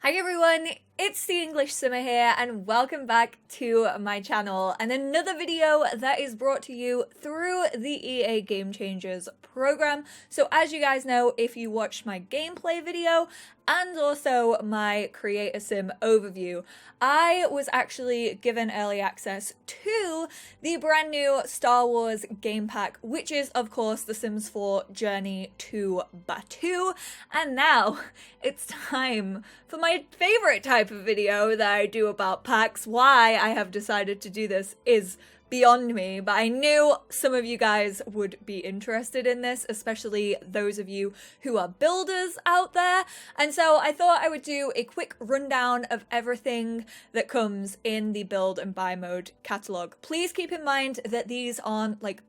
Hi everyone, it's the EnglishSimmer here and welcome back to my channel and another video that is brought to you through the EA Game Changers program. So as you guys know, if you watched my gameplay video and also my Create a Sim overview, I was actually given early access to the brand new Star Wars game pack, which is of course The Sims 4 Journey to Batuu. And now it's time for my favorite type of video that I do about packs. Why I have decided to do this is beyond me, but I knew some of you guys would be interested in this, especially those of you who are builders out there. And so I thought I would do a quick rundown of everything that comes in the build and buy mode catalog. Please keep in mind that these aren't like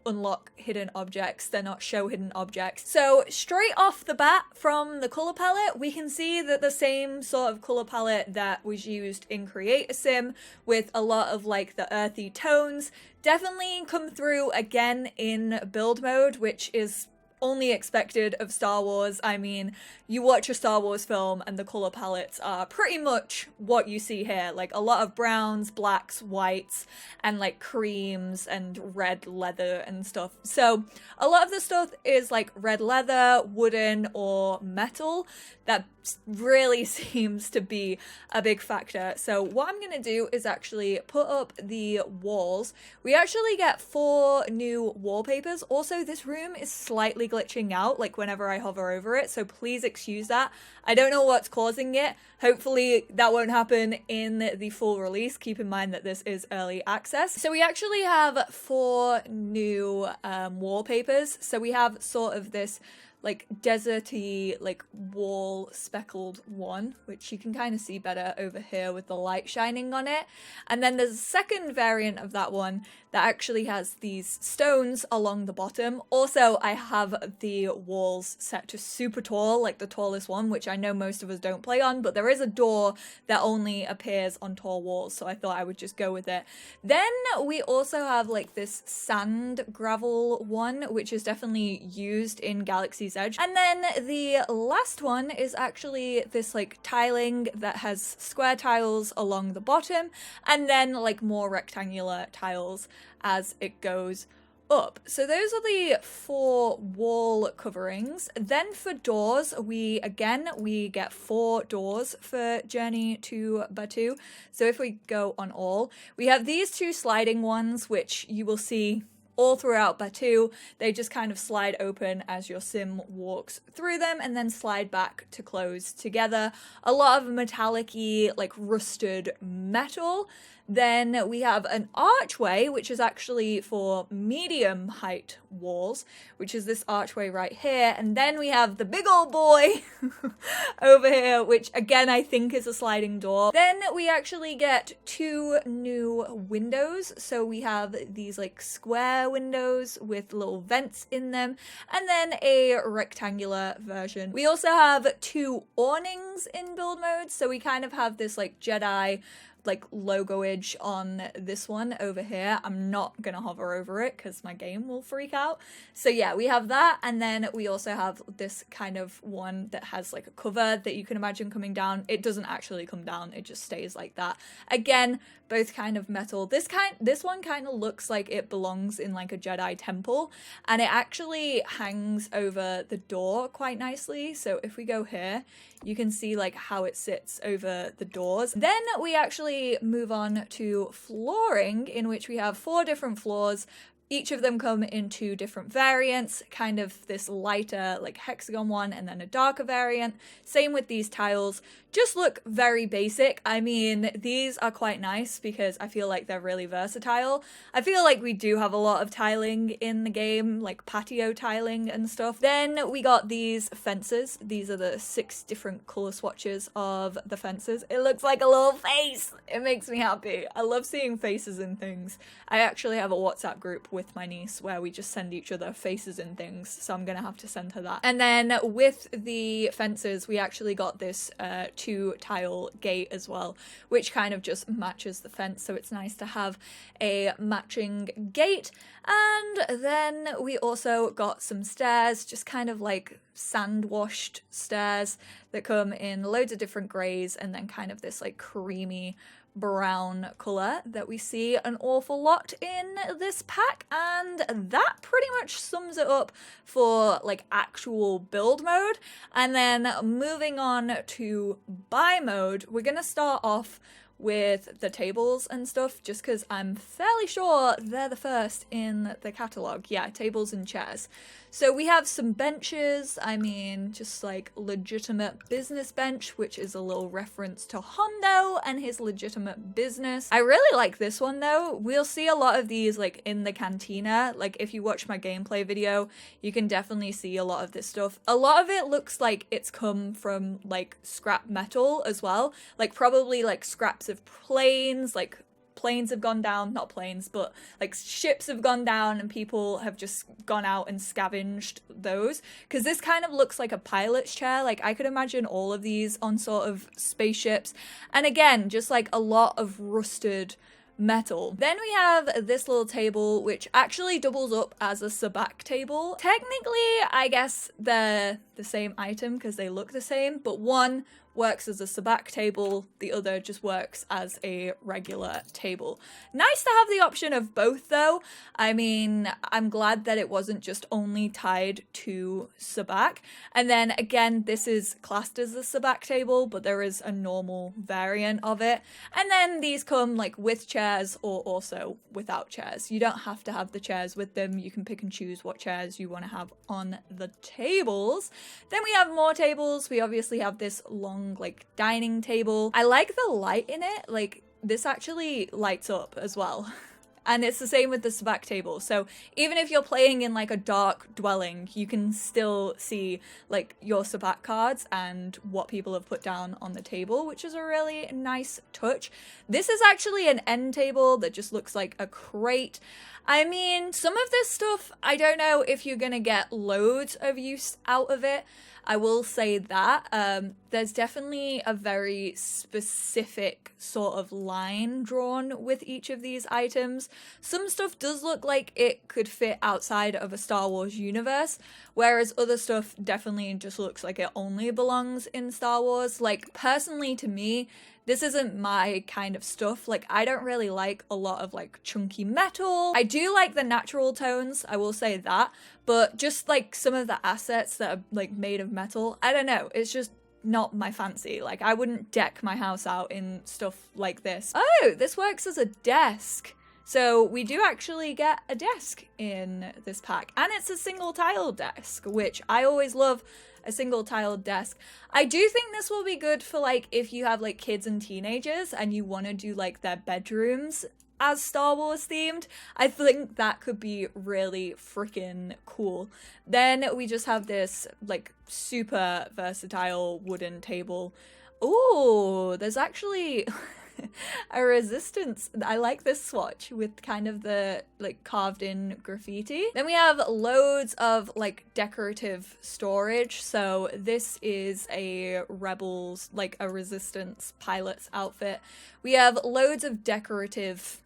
unlock hidden objects, they're not show hidden objects. So straight off the bat from the color palette, we can see that the same sort of color palette that was used in Create a Sim with a lot of like the earthy tones definitely come through again in build mode, which is only expected of Star Wars. I mean, you watch a Star Wars film and the color palettes are pretty much what you see here, like a lot of browns, blacks, whites, and like creams and red leather and stuff. So a lot of the stuff is like red leather, wooden, or metal. That really seems to be a big factor. So what I'm gonna do is actually put up the walls. We actually get 4 new wallpapers. Also, this room is slightly glitching out like whenever I hover over it, so please excuse that. I don't know what's causing it. Hopefully that won't happen in the full release. Keep in mind that this is early access. So we actually have 4 new wallpapers. So we have sort of this like deserty, like wall speckled one, which you can kind of see better over here with the light shining on it. And then there's a second variant of that one that actually has these stones along the bottom. Also, I have the walls set to super tall, like the tallest one, which I know most of us don't play on, but there is a door that only appears on tall walls, so I thought I would just go with it. Then we also have like this sand gravel one, which is definitely used in Galaxy's Edge. And then the last one is actually this like tiling that has square tiles along the bottom and then like more rectangular tiles as it goes up. So those are the 4 wall coverings. Then for doors, we get 4 doors for Journey to Batuu. So if we go on all, we have these 2 sliding ones, which you will see all throughout Batuu. They just kind of slide open as your sim walks through them and then slide back to close together. A lot of metallic-y, like rusted metal. Then we have an archway, which is actually for medium height walls, which is this archway right here. And then we have the big old boy over here, which again, I think is a sliding door. Then we actually get 2 new windows. So we have these like square windows with little vents in them, and then a rectangular version. We also have 2 awnings in build mode. So we kind of have this like Jedi like logoage on this one over here. I'm not gonna hover over it because my game will freak out. So yeah, we have that, and then we also have this kind of one that has like a cover that you can imagine coming down. It doesn't actually come down, it just stays like that. Again, both kind of metal. This one kind of looks like it belongs in like a Jedi temple, and it actually hangs over the door quite nicely. So if we go here, you can see like how it sits over the doors. Then we actually move on to flooring, in which we have 4 different floors. Each of them come in 2 different variants, kind of this lighter like hexagon one and then a darker variant. Same with these tiles, just look very basic. I mean, these are quite nice because I feel like they're really versatile. I feel like we do have a lot of tiling in the game, like patio tiling and stuff. Then we got these fences. These are the 6 different color swatches of the fences. It looks like a little face. It makes me happy. I love seeing faces in things. I actually have a WhatsApp group with my niece where we just send each other faces and things, so I'm gonna have to send her that. And then with the fences, we actually got this 2 tile gate as well, which kind of just matches the fence, so it's nice to have a matching gate. And then we also got some stairs, just kind of like sand washed stairs that come in loads of different grays and then kind of this like creamy brown color that we see an awful lot in this pack, and that pretty much sums it up for like actual build mode. And then moving on to buy mode, we're gonna start off with the tables and stuff, just because I'm fairly sure they're the first in the catalogue. Yeah, tables and chairs. So we have some benches, I mean, just like legitimate business bench, which is a little reference to Hondo and his legitimate business. I really like this one though. We'll see a lot of these like in the cantina. Like if you watch my gameplay video, you can definitely see a lot of this stuff. A lot of it looks like it's come from like scrap metal as well. Like probably like scraps of planes, like planes have gone down, not planes, but like ships have gone down and people have just gone out and scavenged those. Because this kind of looks like a pilot's chair. Like I could imagine all of these on sort of spaceships. And again, just like a lot of rusted metal. Then we have this little table which actually doubles up as a sabacc table. Technically, I guess they're the same item because they look the same, but one works as a sabacc table, the other just works as a regular table. Nice to have the option of both though. I mean, I'm glad that it wasn't just only tied to sabacc. And then again, this is classed as a sabacc table, but there is a normal variant of it. And then these come like with chairs or also without chairs. You don't have to have the chairs with them. You can pick and choose what chairs you want to have on the tables. Then we have more tables. We obviously have this long like dining table. I like the light in it. Like this actually lights up as well. And it's the same with the sabacc table. So even if you're playing in like a dark dwelling, you can still see like your sabacc cards and what people have put down on the table, which is a really nice touch. This is actually an end table that just looks like a crate. I mean, some of this stuff, I don't know if you're gonna get loads of use out of it. I will say that. There's definitely a very specific sort of line drawn with each of these items. Some stuff does look like it could fit outside of a Star Wars universe, whereas other stuff definitely just looks like it only belongs in Star Wars. Like, personally to me, this isn't my kind of stuff. Like, I don't really like a lot of like chunky metal. I do like the natural tones, I will say that, but just like some of the assets that are like made of metal, I don't know, it's just not my fancy. Like, I wouldn't deck my house out in stuff like this. Oh, this works as a desk. So we do actually get a desk in this pack, and it's a single tile desk, which I always love a single tiled desk. I do think this will be good for like if you have like kids and teenagers and you want to do like their bedrooms as Star Wars themed. I think that could be really freaking cool. Then we just have this like super versatile wooden table. Oh, there's actually a resistance. I like this swatch with kind of the like carved in graffiti. Then we have loads of like decorative storage. So this is a Rebels, like a Resistance pilot's outfit. We have loads of decorative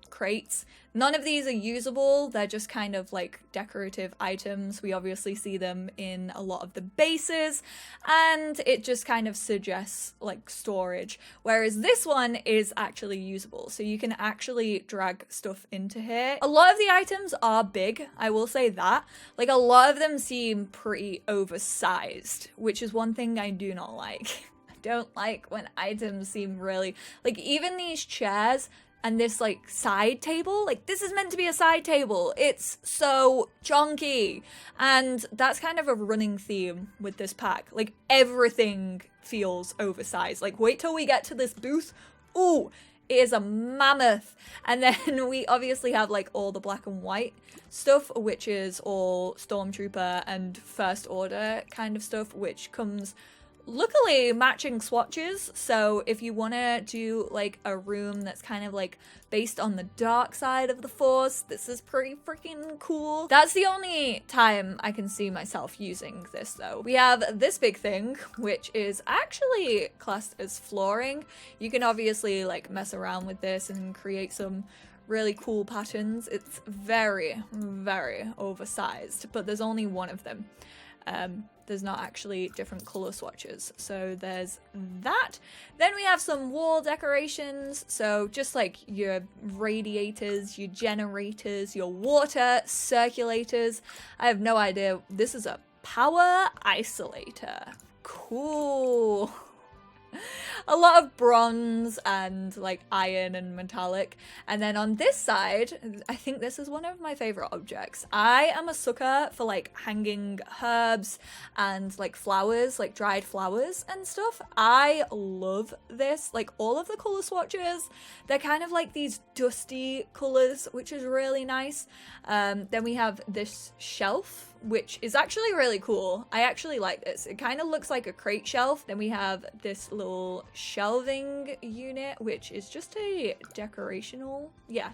crates. None of these are usable, they're just kind of like decorative items. We obviously see them in a lot of the bases, and it just kind of suggests like storage, whereas this one is actually usable, so you can actually drag stuff into here. A lot of the items are big, I will say that. Like, a lot of them seem pretty oversized, which is one thing I do not like. I don't like when items seem really, like, even these chairs and this like side table, like this is meant to be a side table. It's so chunky. And that's kind of a running theme with this pack. Like, everything feels oversized. Like, wait till we get to this booth. Ooh, it is a mammoth. And then we obviously have like all the black and white stuff, which is all Stormtrooper and First Order kind of stuff, which comes luckily matching swatches. So if you want to do like a room that's kind of like based on the dark side of the Force, this is pretty freaking cool. That's the only time I can see myself using this though. We have this big thing, which is actually classed as flooring. You can obviously like mess around with this and create some really cool patterns. It's very, very oversized, but there's only one of them. there's not actually different color swatches. So there's that. Then we have some wall decorations. So just like your radiators, your generators, your water circulators. I have no idea. This is a power isolator. Cool. A lot of bronze and like iron and metallic. And then on this side, I think this is one of my favorite objects. I am a sucker for like hanging herbs and like flowers, like dried flowers and stuff. I love this. Like all of the color swatches, they're kind of like these dusty colors, which is really nice. Then we have this shelf, which is actually really cool. I actually like this. It kind of looks like a crate shelf. Then we have this little shelving unit, which is just a decorational,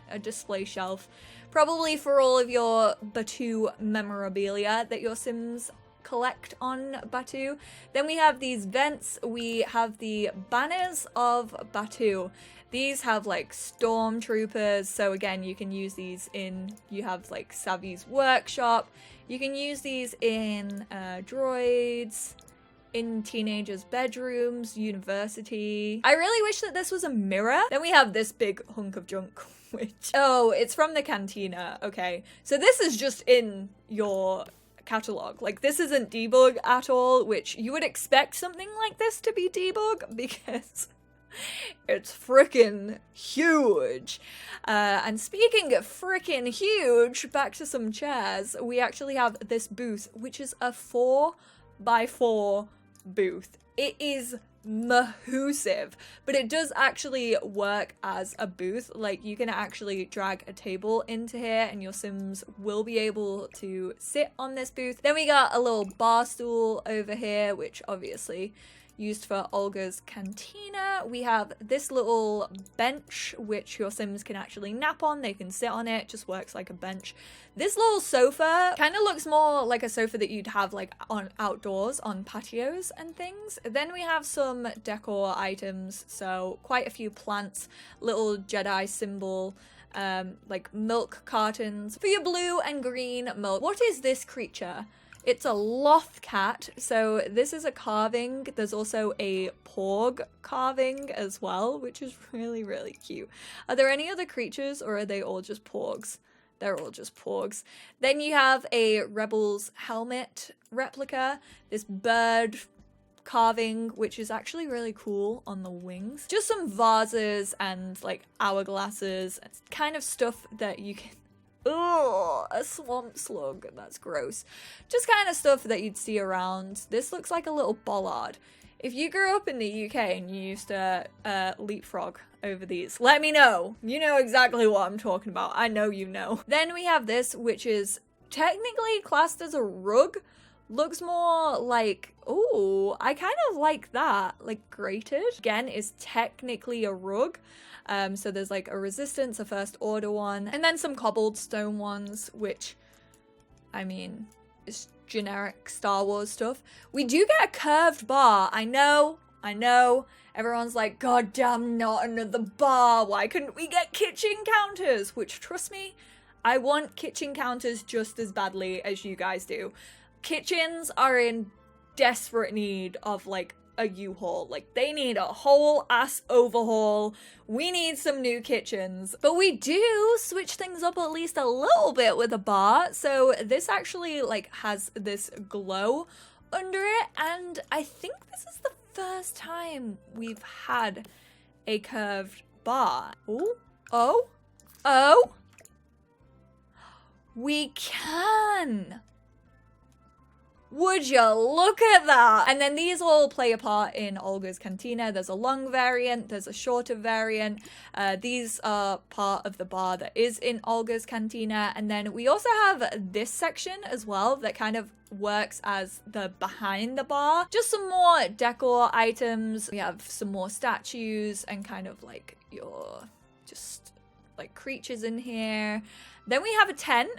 a display shelf. Probably for all of your Batuu memorabilia that your Sims collect on Batuu. Then we have these vents. We have the banners of Batuu. These have like stormtroopers, so again, you can use these you have like Savvy's workshop. You can use these in droids, in teenagers' bedrooms, university. I really wish that this was a mirror. Then we have this big hunk of junk, which, oh, it's from the cantina. Okay, so this is just in your catalog. Like this isn't debug at all, which you would expect something like this to be debug because it's freaking huge. And speaking of freaking huge, back to some chairs, we actually have this booth, which is a 4x4 booth. It is massive, but it does actually work as a booth. Like you can actually drag a table into here and your Sims will be able to sit on this booth. Then we got a little bar stool over here, which obviously used for Olga's cantina. We have this little bench, which your Sims can actually nap on. They can sit on it, just works like a bench. This little sofa kind of looks more like a sofa that you'd have like on outdoors on patios and things. Then we have some decor items, so quite a few plants, little Jedi symbol, like milk cartons for your blue and green milk. What is this creature? It's a loth cat, so this is a carving. There's also a porg carving as well, which is really, really cute. Are there any other creatures or are they all just porgs? They're all just porgs. Then you have a Rebel's helmet replica, this bird carving, which is actually really cool on the wings. Just some vases and like hourglasses, kind of stuff that you can... Ugh, a swamp slug. That's gross. Just kind of stuff that you'd see around. This looks like a little bollard. If you grew up in the UK and you used to leapfrog over these, let me know. You know exactly what I'm talking about. I know you know. Then we have this, which is technically classed as a rug. Looks more like, oh, I kind of like that. Like grated. Again, is technically a rug. So there's like a resistance, a first order one, and then some cobbled stone ones, which, I mean, is generic Star Wars stuff. We do get a curved bar. I know. Everyone's like, God damn, not another bar. Why couldn't we get kitchen counters? Which, trust me, I want kitchen counters just as badly as you guys do. Kitchens are in desperate need of like a U-Haul. Like they need a whole ass overhaul. We need some new kitchens, but we do switch things up at least a little bit with a bar. So this actually like has this glow under it, and I think this is the first time we've had a curved bar. Ooh. Oh, we can. Would you look at that? And then these all play a part in Olga's cantina. There's a long variant, there's a shorter variant. These are part of the bar that is in Olga's cantina. And then we also have this section as well that kind of works as the behind the bar. Just some more decor items. We have some more statues and kind of like your just like creatures in here. Then we have a tent,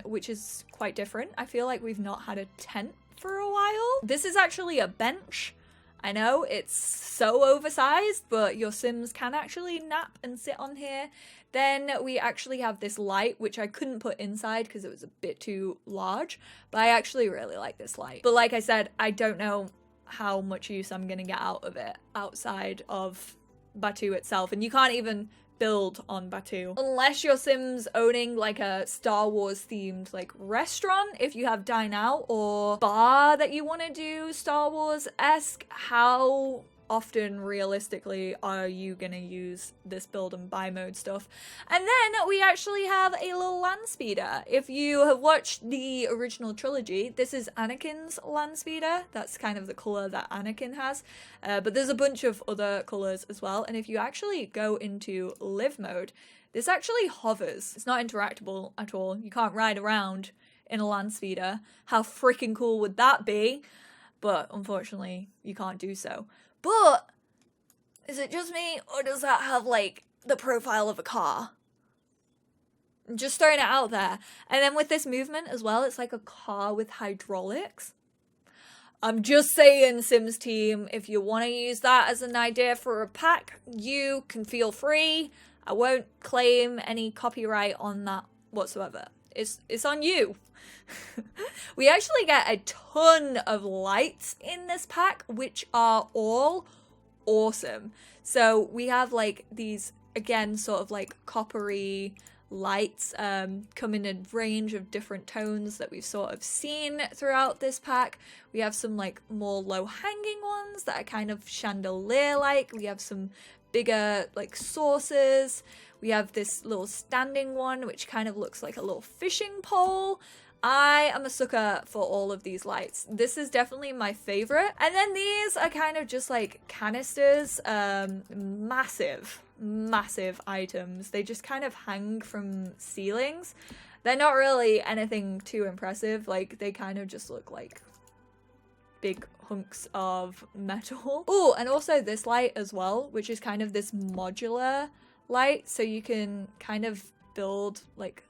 which is quite different. I feel like we've not had a tent for a while. This is actually a bench. I know it's so oversized, but your Sims can actually nap and sit on here. Then we actually have this light, which I couldn't put inside because it was a bit too large, but I actually really like this light. But like I said, I don't know how much use I'm gonna get out of it outside of Batuu itself, and you can't even build on Batuu unless your Sims owning like a Star Wars themed like restaurant. If you have dine out or bar that you want to do Star Wars-esque, how often realistically are you gonna use this build and buy mode stuff? And then we actually have a little land speeder. If you have watched the original trilogy, this is Anakin's land speeder. That's kind of the color that Anakin has, but there's a bunch of other colors as well. And if you actually go into live mode, this actually hovers. It's not interactable at all. You can't ride around in a land speeder. How freaking cool would that be? But unfortunately you can't do so. But is it just me, or does that have like the profile of a car? I'm just throwing it out there. And then with this movement as well, it's like a car with hydraulics. I'm just saying, Sims team, if you want to use that as an idea for a pack, you can feel free. I won't claim any copyright on that whatsoever. It's on you. We actually get a ton of lights in this pack, which are all awesome. So we have like these, again, sort of like coppery lights come in a range of different tones that we've sort of seen throughout this pack. We have some like more low hanging ones that are kind of chandelier like. We have some bigger like saucers. We have this little standing one which kind of looks like a little fishing pole. I am a sucker for all of these lights. This is definitely my favorite. And then these are kind of just like canisters, massive items. They just kind of hang from ceilings. They're not really anything too impressive. Like, they kind of just look like big hunks of metal. Oh, and also this light as well, which is kind of this modular light. So you can kind of build like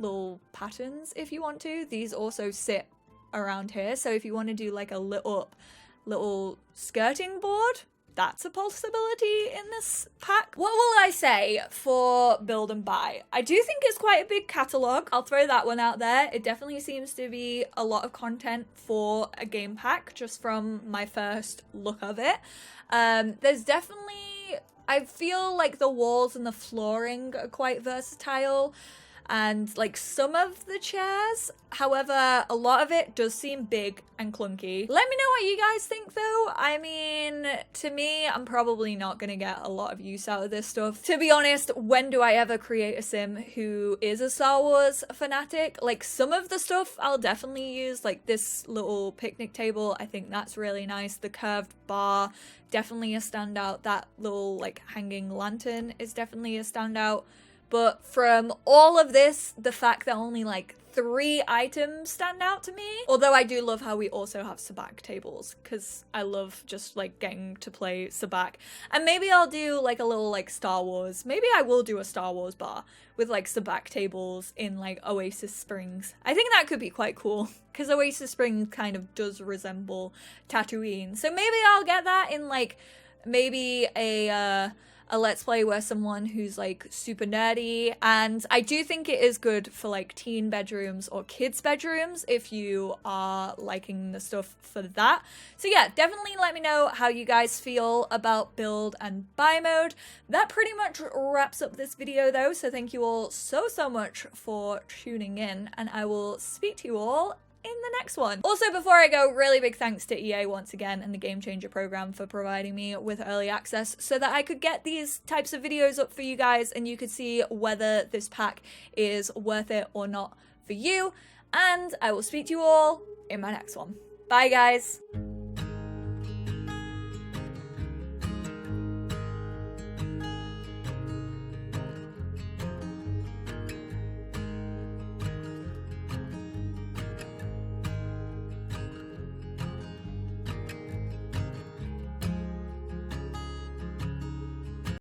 little patterns if you want to. These also sit around here, so if you want to do like a lit up little skirting board, that's a possibility in this pack. What will I say for build and buy? I do think it's quite a big catalogue. I'll throw that one out there. It definitely seems to be a lot of content for a game pack just from my first look of it. There's definitely, I feel like the walls and the flooring are quite versatile, and like some of the chairs. However, a lot of it does seem big and clunky. Let me know what you guys think though. I mean, to me, I'm probably not gonna get a lot of use out of this stuff. To be honest, when do I ever create a sim who is a Star Wars fanatic? Like, some of the stuff I'll definitely use, like this little picnic table. I think that's really nice. The curved bar, definitely a standout. That little like hanging lantern is definitely a standout. But from all of this, the fact that only like 3 items stand out to me. Although I do love how we also have sabacc tables, because I love just like getting to play sabacc. And maybe I'll do like a little like Star Wars. Maybe I will do a Star Wars bar with like sabacc tables in like Oasis Springs. I think that could be quite cool, because Oasis Springs kind of does resemble Tatooine. So maybe I'll get that in like maybe a let's play where someone who's like super nerdy. And I do think it is good for like teen bedrooms or kids bedrooms if you are liking the stuff for that. So yeah, definitely let me know how you guys feel about build and buy mode. That pretty much wraps up this video though, so thank you all so much for tuning in, and I will speak to you all in the next one. Also, before I go, really big thanks to EA once again and the Game Changer program for providing me with early access so that I could get these types of videos up for you guys and you could see whether this pack is worth it or not for you. And I will speak to you all in my next one. Bye guys.